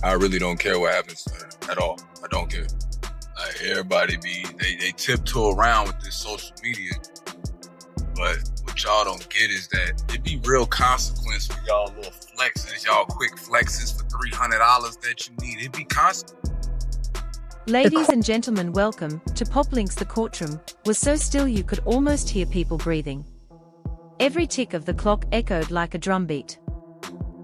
I really don't care what happens to her at all. I don't care. Like everybody they tiptoe around with this social media, but what y'all don't get is that it be real consequence for y'all little flexes, y'all quick flexes for $300 that you need. It be consequence. Ladies and gentlemen, welcome to Poplink's The Courtroom was so still you could almost hear people breathing. Every tick of the clock echoed like a drumbeat.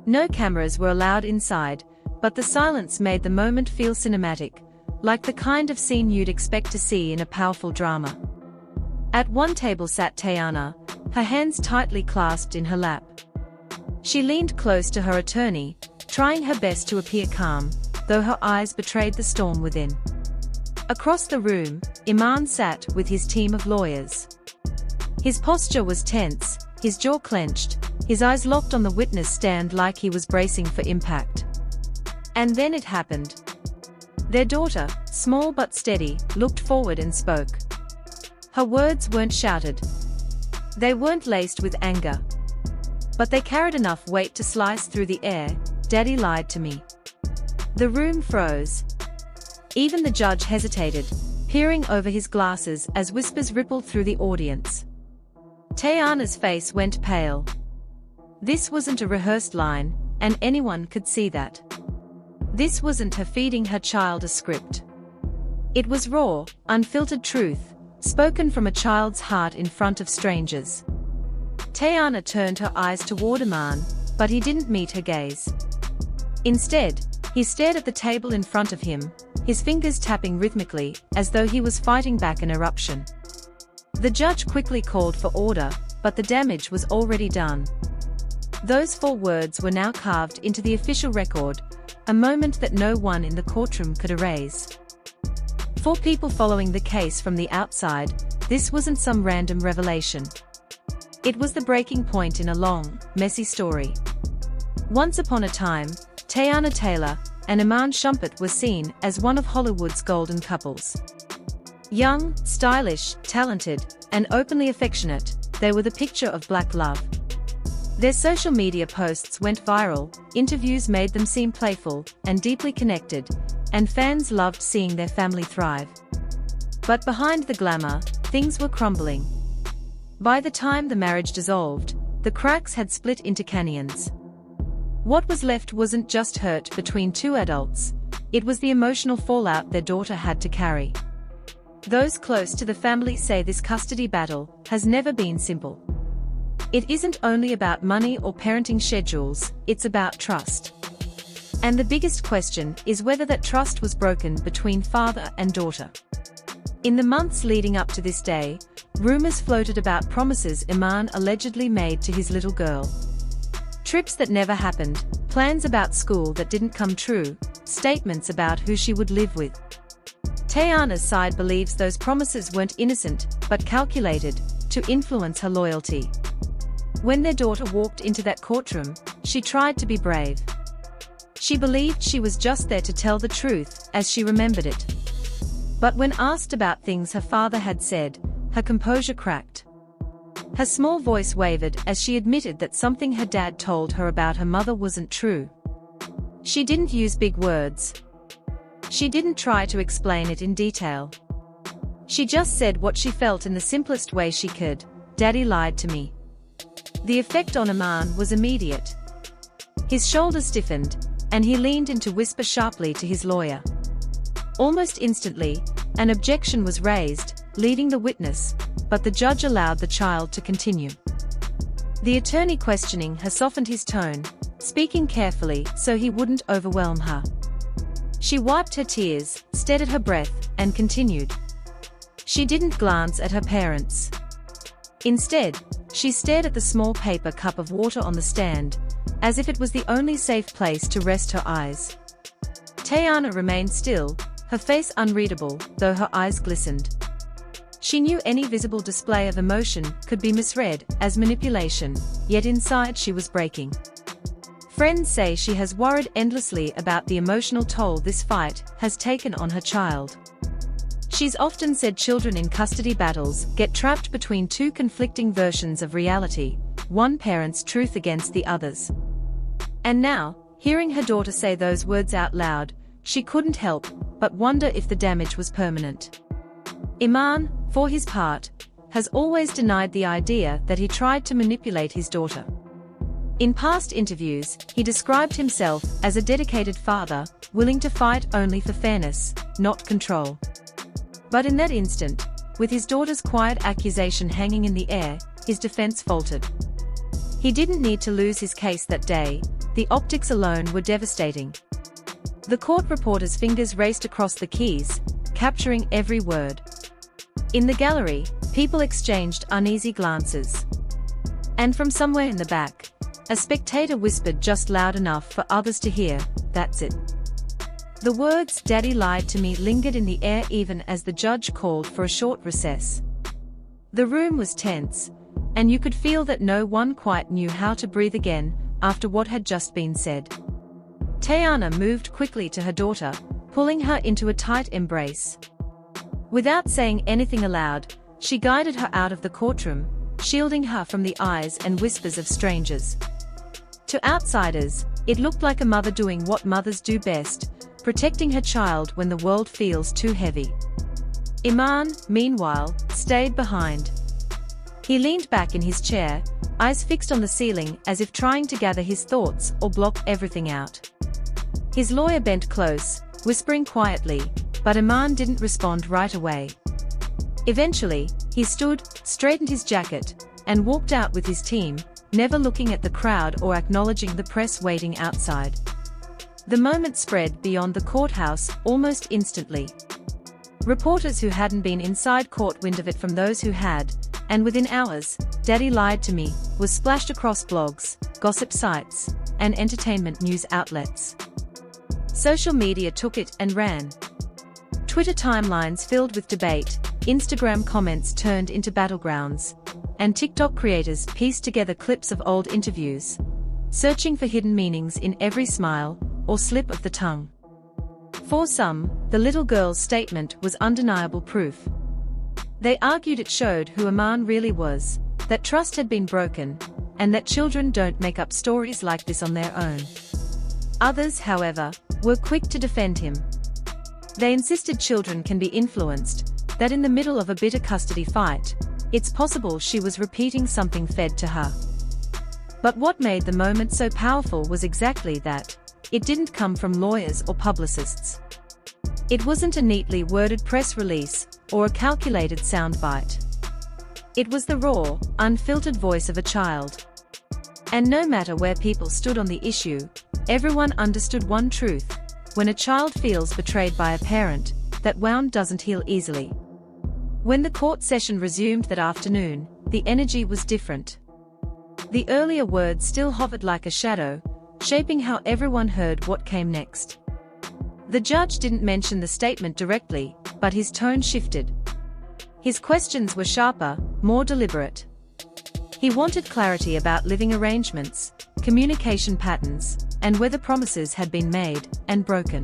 No cameras were allowed inside, but the silence made the moment feel cinematic, like the kind of scene you'd expect to see in a powerful drama. At one table sat Teyana, her hands tightly clasped in her lap. She leaned close to her attorney, trying her best to appear calm, though her eyes betrayed the storm within. Across the room, Iman sat with his team of lawyers. His posture was tense, his jaw clenched, his eyes locked on the witness stand like he was bracing for impact. And then it happened. Their daughter, small but steady, looked forward and spoke. Her words weren't shouted. They weren't laced with anger. But they carried enough weight to slice through the air. "Daddy lied to me." The room froze. Even the judge hesitated, peering over his glasses as whispers rippled through the audience. Teyana's face went pale. This wasn't a rehearsed line, and anyone could see that. This wasn't her feeding her child a script. It was raw, unfiltered truth, spoken from a child's heart in front of strangers. Teyana turned her eyes toward Iman, but he didn't meet her gaze. Instead, he stared at the table in front of him, his fingers tapping rhythmically, as though he was fighting back an eruption. The judge quickly called for order, but the damage was already done. Those 4 words were now carved into the official record, a moment that no one in the courtroom could erase. For people following the case from the outside, this wasn't some random revelation. It was the breaking point in a long, messy story. Once upon a time, Teyana Taylor and Iman Shumpert were seen as one of Hollywood's golden couples. Young, stylish, talented, and openly affectionate, they were the picture of black love. Their social media posts went viral, interviews made them seem playful and deeply connected, and fans loved seeing their family thrive. But behind the glamour, things were crumbling. By the time the marriage dissolved, the cracks had split into canyons. What was left wasn't just hurt between 2 adults, it was the emotional fallout their daughter had to carry. Those close to the family say this custody battle has never been simple. It isn't only about money or parenting schedules, it's about trust. And the biggest question is whether that trust was broken between father and daughter. In the months leading up to this day, rumors floated about promises Iman allegedly made to his little girl. Trips that never happened, plans about school that didn't come true, statements about who she would live with. Teyana's side believes those promises weren't innocent, but calculated, to influence her loyalty. When their daughter walked into that courtroom, she tried to be brave. She believed she was just there to tell the truth, as she remembered it. But when asked about things her father had said, her composure cracked. Her small voice wavered as she admitted that something her dad told her about her mother wasn't true. She didn't use big words. She didn't try to explain it in detail. She just said what she felt in the simplest way she could: "Daddy lied to me." The effect on Iman was immediate. His shoulders stiffened, and he leaned in to whisper sharply to his lawyer. Almost instantly, an objection was raised, leading the witness, but the judge allowed the child to continue. The attorney questioning her softened his tone, speaking carefully so he wouldn't overwhelm her. She wiped her tears, steadied her breath, and continued. She didn't glance at her parents. Instead, she stared at the small paper cup of water on the stand, as if it was the only safe place to rest her eyes. Teyana remained still, her face unreadable, though her eyes glistened. She knew any visible display of emotion could be misread as manipulation, yet inside she was breaking. Friends say she has worried endlessly about the emotional toll this fight has taken on her child. She's often said children in custody battles get trapped between 2 conflicting versions of reality, one parent's truth against the other's. And now, Hearing her daughter say those words out loud, she couldn't help but wonder if the damage was permanent. Iman, for his part, has always denied the idea that he tried to manipulate his daughter. In past interviews, he described himself as a dedicated father, willing to fight only for fairness, not control. But in that instant, with his daughter's quiet accusation hanging in the air, his defense faltered. He didn't need to lose his case that day, the optics alone were devastating. The court reporter's fingers raced across the keys, capturing every word. In the gallery, people exchanged uneasy glances. And from somewhere in the back, a spectator whispered just loud enough for others to hear, "That's it." The words "Daddy lied to me" lingered in the air even as the judge called for a short recess. The room was tense, and you could feel that no one quite knew how to breathe again after what had just been said. Teyana moved quickly to her daughter, pulling her into a tight embrace. Without saying anything aloud, she guided her out of the courtroom, shielding her from the eyes and whispers of strangers. To outsiders, it looked like a mother doing what mothers do best, protecting her child when the world feels too heavy. Iman, meanwhile, stayed behind. He leaned back in his chair, eyes fixed on the ceiling as if trying to gather his thoughts or block everything out. His lawyer bent close, whispering quietly, but Iman didn't respond right away. Eventually, he stood, straightened his jacket, and walked out with his team, never looking at the crowd or acknowledging the press waiting outside. The moment spread beyond the courthouse almost instantly. Reporters who hadn't been inside caught wind of it from those who had, and within hours, "Daddy lied to me" was splashed across blogs, gossip sites, and entertainment news outlets. Social media took it and ran. Twitter timelines filled with debate, Instagram comments turned into battlegrounds, and TikTok creators pieced together clips of old interviews, searching for hidden meanings in every smile or slip of the tongue. For some, the little girl's statement was undeniable proof. They argued it showed who Iman really was, that trust had been broken, and that children don't make up stories like this on their own. Others, however, were quick to defend him. They insisted children can be influenced, that in the middle of a bitter custody fight, it's possible she was repeating something fed to her. But what made the moment so powerful was exactly that: it didn't come from lawyers or publicists. It wasn't a neatly worded press release or a calculated soundbite. It was the raw, unfiltered voice of a child. And no matter where people stood on the issue, everyone understood one truth: when a child feels betrayed by a parent, that wound doesn't heal easily. When the court session resumed that afternoon, the energy was different. The earlier words still hovered like a shadow, shaping how everyone heard what came next. The judge didn't mention the statement directly, but his tone shifted. His questions were sharper, more deliberate. He wanted clarity about living arrangements, communication patterns, and whether promises had been made and broken.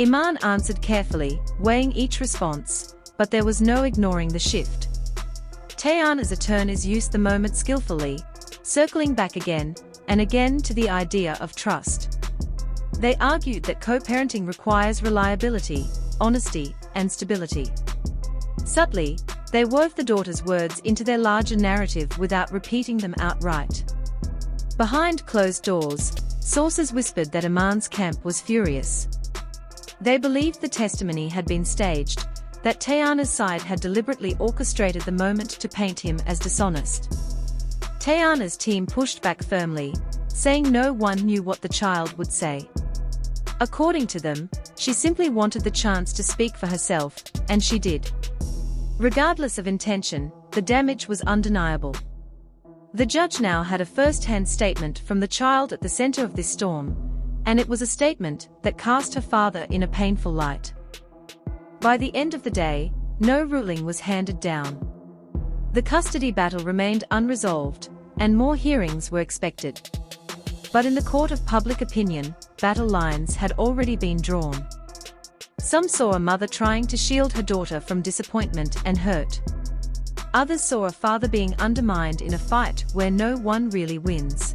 Iman answered carefully, weighing each response, but there was no ignoring the shift. Teyana's attorneys used the moment skillfully, circling back again and again to the idea of trust. They argued that co-parenting requires reliability, honesty, and stability. Subtly, they wove the daughter's words into their larger narrative without repeating them outright. Behind closed doors, sources whispered that Iman's camp was furious. They believed the testimony had been staged, that Teyana's side had deliberately orchestrated the moment to paint him as dishonest. Teyana's team pushed back firmly, saying no one knew what the child would say. According to them, she simply wanted the chance to speak for herself, and she did. Regardless of intention, the damage was undeniable. The judge now had a first-hand statement from the child at the center of this storm, and it was a statement that cast her father in a painful light. By the end of the day, no ruling was handed down. The custody battle remained unresolved, and more hearings were expected. But in the court of public opinion, battle lines had already been drawn. Some saw a mother trying to shield her daughter from disappointment and hurt. Others saw a father being undermined in a fight where no one really wins.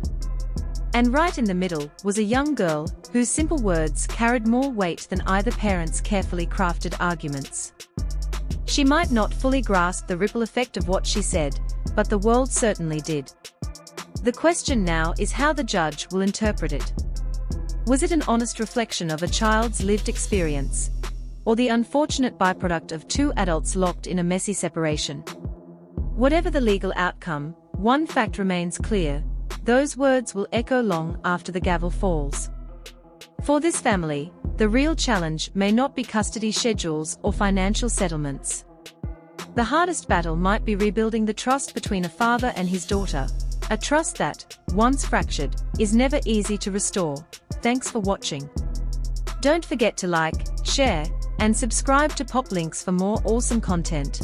And right in the middle was a young girl whose simple words carried more weight than either parent's carefully crafted arguments. She might not fully grasp the ripple effect of what she said, but the world certainly did. The question now is how the judge will interpret it. Was it an honest reflection of a child's lived experience, or the unfortunate byproduct of two adults locked in a messy separation? Whatever the legal outcome, one fact remains clear: those words will echo long after the gavel falls. For this family, the real challenge may not be custody schedules or financial settlements. The hardest battle might be rebuilding the trust between a father and his daughter, a trust that, once fractured, is never easy to restore. Thanks for watching. Don't forget to like, share, and subscribe to Pop Links for more awesome content.